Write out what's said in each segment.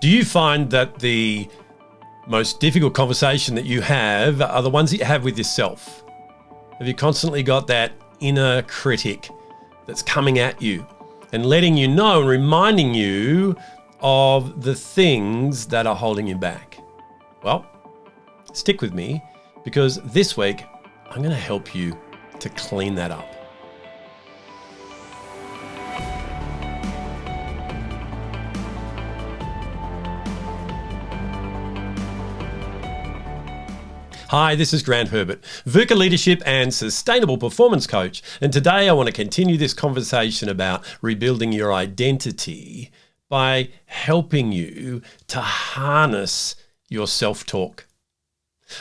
Do you find that the most difficult conversation that you have are the ones that you have with yourself? Have you constantly got that inner critic that's coming at you and letting you know and reminding you of the things that are holding you back? Well, stick with me, because this week I'm going to help you to clean that up. Hi, this is Grant Herbert, VUCA Leadership and Sustainable Performance Coach, and today I want to continue this conversation about rebuilding your identity by helping you to harness your self-talk.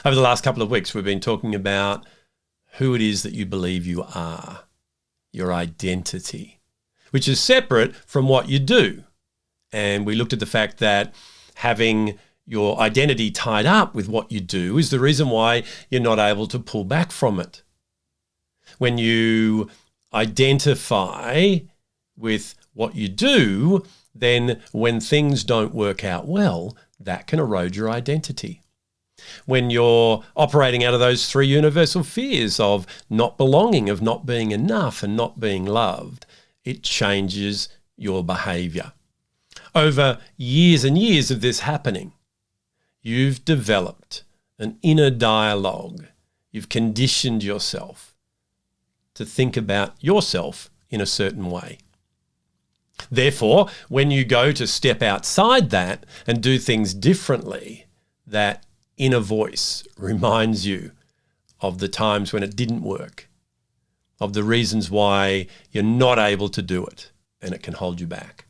Over the last couple of weeks, we've been talking about who it is that you believe you are, your identity, which is separate from what you do. And we looked at the fact that having your identity tied up with what you do is the reason why you're not able to pull back from it. When you identify with what you do, then when things don't work out well, that can erode your identity. When you're operating out of those three universal fears of not belonging, of not being enough and not being loved, it changes your behavior. Over years and years of this happening, you've developed an inner dialogue. You've conditioned yourself to think about yourself in a certain way. Therefore, when you go to step outside that and do things differently, that inner voice reminds you of the times when it didn't work, of the reasons why you're not able to do it, and it can hold you back.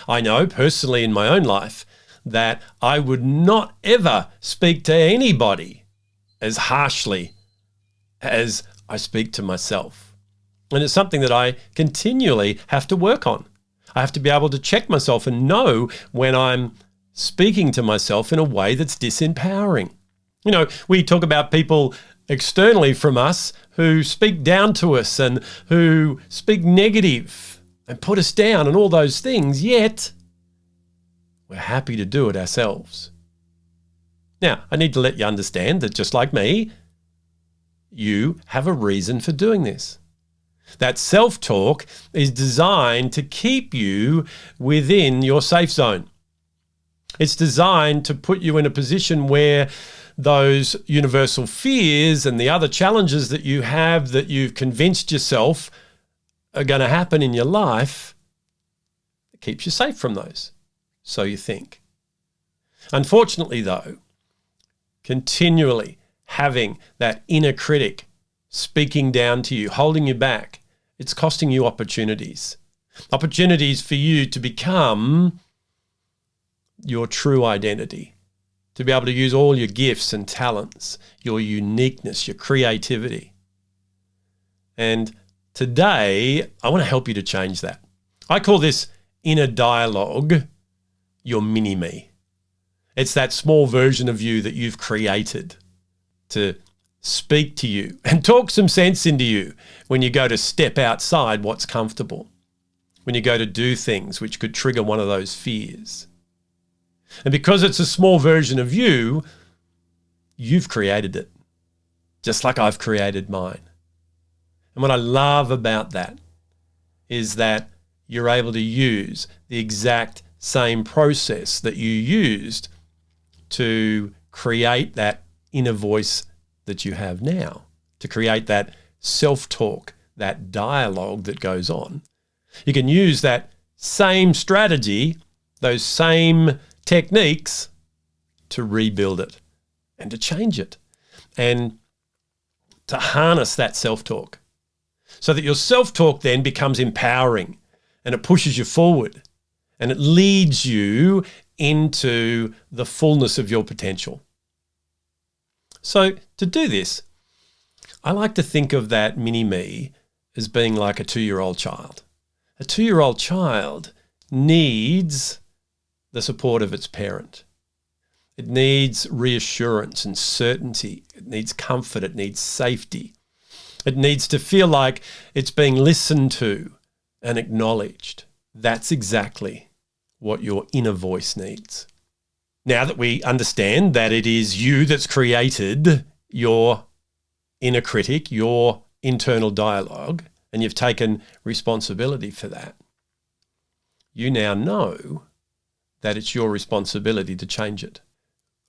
I know personally in my own life that I would not ever speak to anybody as harshly as I speak to myself. And it's something that I continually have to work on. I have to be able to check myself and know when I'm speaking to myself in a way that's disempowering. You know, we talk about people externally from us who speak down to us and who speak negative and put us down and all those things, yet we're happy to do it ourselves. Now, I need to let you understand that just like me, you have a reason for doing this. That self-talk is designed to keep you within your safe zone. It's designed to put you in a position where those universal fears and the other challenges that you have that you've convinced yourself are going to happen in your life, it keeps you safe from those. So you think. Unfortunately, though, continually having that inner critic speaking down to you, holding you back, it's costing you opportunities. Opportunities for you to become your true identity, to be able to use all your gifts and talents, your uniqueness, your creativity. And today, I want to help you to change that. I call this inner dialogue your mini-me. It's that small version of you that you've created to speak to you and talk some sense into you when you go to step outside what's comfortable, when you go to do things which could trigger one of those fears. And because it's a small version of you, you've created it, just like I've created mine. And what I love about that is that you're able to use the exact same process that you used to create that inner voice that you have now, to create that self-talk, that dialogue that goes on. You can use that same strategy, those same techniques to rebuild it and to change it and to harness that self-talk so that your self-talk then becomes empowering and it pushes you forward. And it leads you into the fullness of your potential. So to do this, I like to think of that mini-me as being like a 2-year-old child. A 2-year-old child needs the support of its parent. It needs reassurance and certainty. It needs comfort. It needs safety. It needs to feel like it's being listened to and acknowledged. That's exactly what your inner voice needs. Now that we understand that it is you that's created your inner critic, your internal dialogue, and you've taken responsibility for that, you now know that it's your responsibility to change it.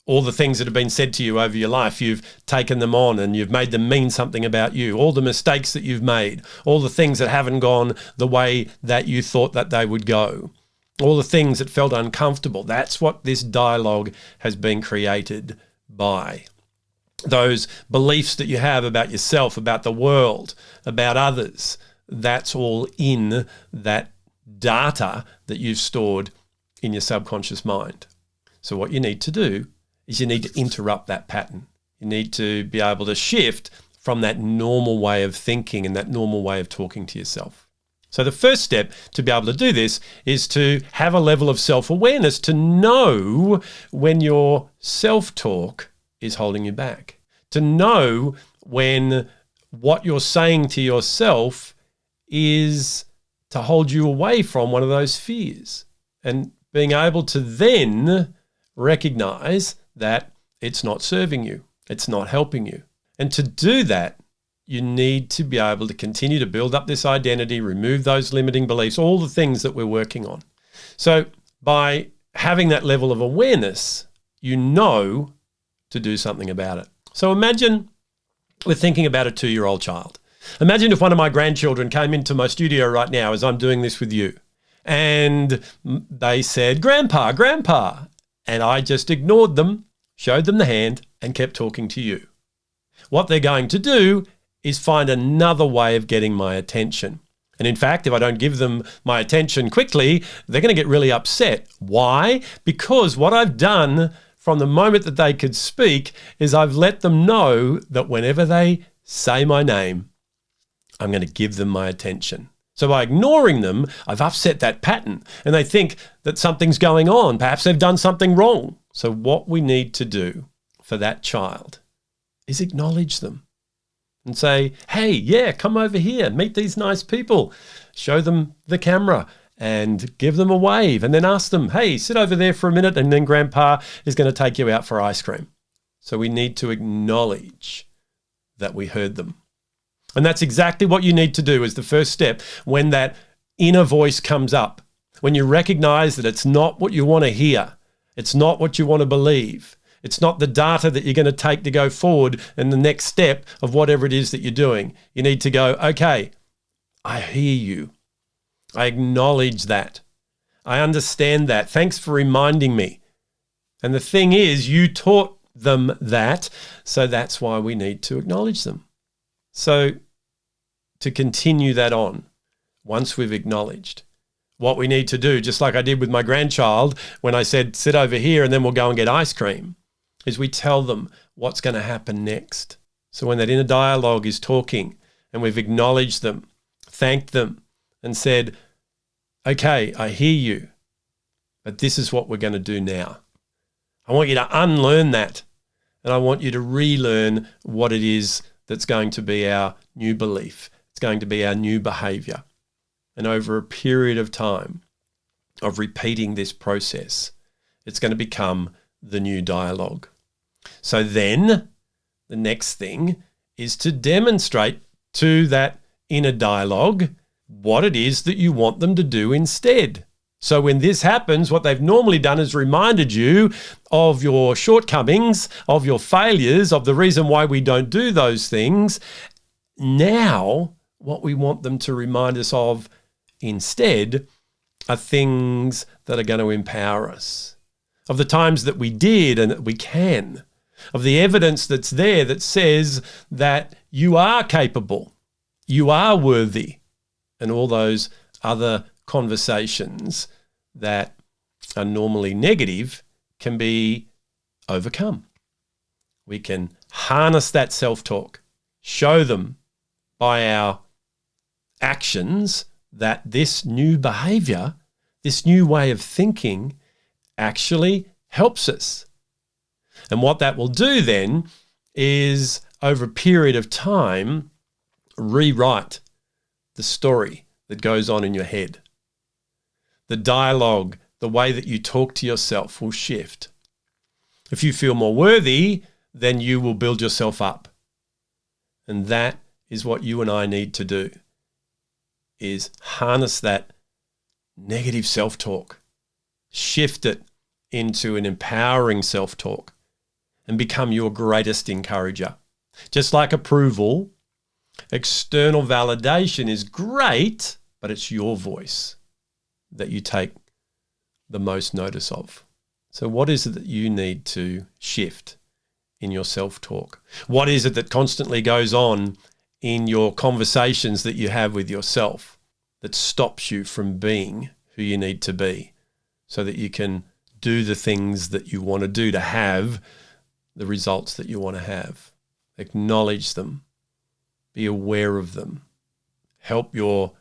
All the things that have been said to you over your life, you've taken them on and you've made them mean something about you. All the mistakes that you've made, all the things that haven't gone the way that you thought that they would go, all the things that felt uncomfortable. That's what this dialogue has been created by. Those beliefs that you have about yourself, about the world, about others, that's all in that data that you've stored in your subconscious mind. So what you need to do is you need to interrupt that pattern. You need to be able to shift from that normal way of thinking and that normal way of talking to yourself. So the first step to be able to do this is to have a level of self-awareness, to know when your self-talk is holding you back, to know when what you're saying to yourself is to hold you away from one of those fears, and being able to then recognize that it's not serving you, it's not helping you. And to do that, you need to be able to continue to build up this identity, remove those limiting beliefs, all the things that we're working on. So by having that level of awareness, you know to do something about it. So imagine we're thinking about a 2-year-old child. Imagine if one of my grandchildren came into my studio right now as I'm doing this with you, and they said, "Grandpa, Grandpa," and I just ignored them, showed them the hand, and kept talking to you. What they're going to do is find another way of getting my attention. And in fact, if I don't give them my attention quickly, they're going to get really upset. Why? Because what I've done from the moment that they could speak is I've let them know that whenever they say my name, I'm going to give them my attention. So by ignoring them, I've upset that pattern, and they think that something's going on. Perhaps they've done something wrong. So what we need to do for that child is acknowledge them and say, "Hey, yeah, come over here, meet these nice people." Show them the camera and give them a wave, and then ask them, "Hey, sit over there for a minute, and then Grandpa is going to take you out for ice cream." So we need to acknowledge that we heard them. And that's exactly what you need to do as the first step when that inner voice comes up, when you recognize that it's not what you want to hear, it's not what you want to believe, it's not the data that you're going to take to go forward in the next step of whatever it is that you're doing. You need to go, "Okay, I hear you. I acknowledge that. I understand that. Thanks for reminding me." And the thing is, you taught them that, so that's why we need to acknowledge them. So to continue that on, once we've acknowledged, what we need to do, just like I did with my grandchild when I said, "Sit over here and then we'll go and get ice cream," is we tell them what's going to happen next. So when that inner dialogue is talking and we've acknowledged them, thanked them, and said, "Okay, I hear you, but this is what we're going to do now. I want you to unlearn that, and I want you to relearn what it is that's going to be our new belief. It's going to be our new behavior." And over a period of time of repeating this process, it's going to become the new dialogue. So then the next thing is to demonstrate to that inner dialogue what it is that you want them to do instead. So when this happens, what they've normally done is reminded you of your shortcomings, of your failures, of the reason why we don't do those things. Now, what we want them to remind us of instead are things that are going to empower us, of the times that we did and that we can, of the evidence that's there that says that you are capable, you are worthy, and all those other conversations that are normally negative can be overcome. We can harness that self-talk, show them by our actions that this new behavior, this new way of thinking actually helps us. And what that will do then is, over a period of time, rewrite the story that goes on in your head. The dialogue the way that you talk to yourself will shift. If you feel more worthy, then you will build yourself up. And that is what you and I need to do, is harness that negative self-talk, shift it into an empowering self-talk, and become your greatest encourager. Just like approval, external validation is great, but it's your voice that you take the most notice of. So what is it that you need to shift in your self-talk? What is it that constantly goes on in your conversations that you have with yourself that stops you from being who you need to be so that you can do the things that you want to do to have the results that you want to have? Acknowledge them. Be aware of them. Help your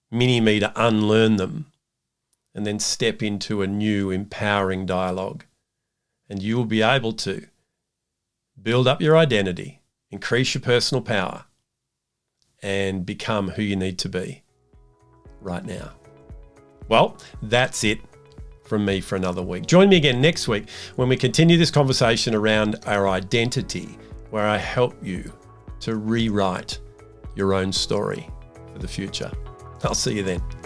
mini-me to unlearn them, and then step into a new empowering dialogue. And you will be able to build up your identity, increase your personal power, and become who you need to be right now. Well, that's it from me for another week. Join me again next week when we continue this conversation around our identity, where I help you to rewrite your own story for the future. I'll see you then.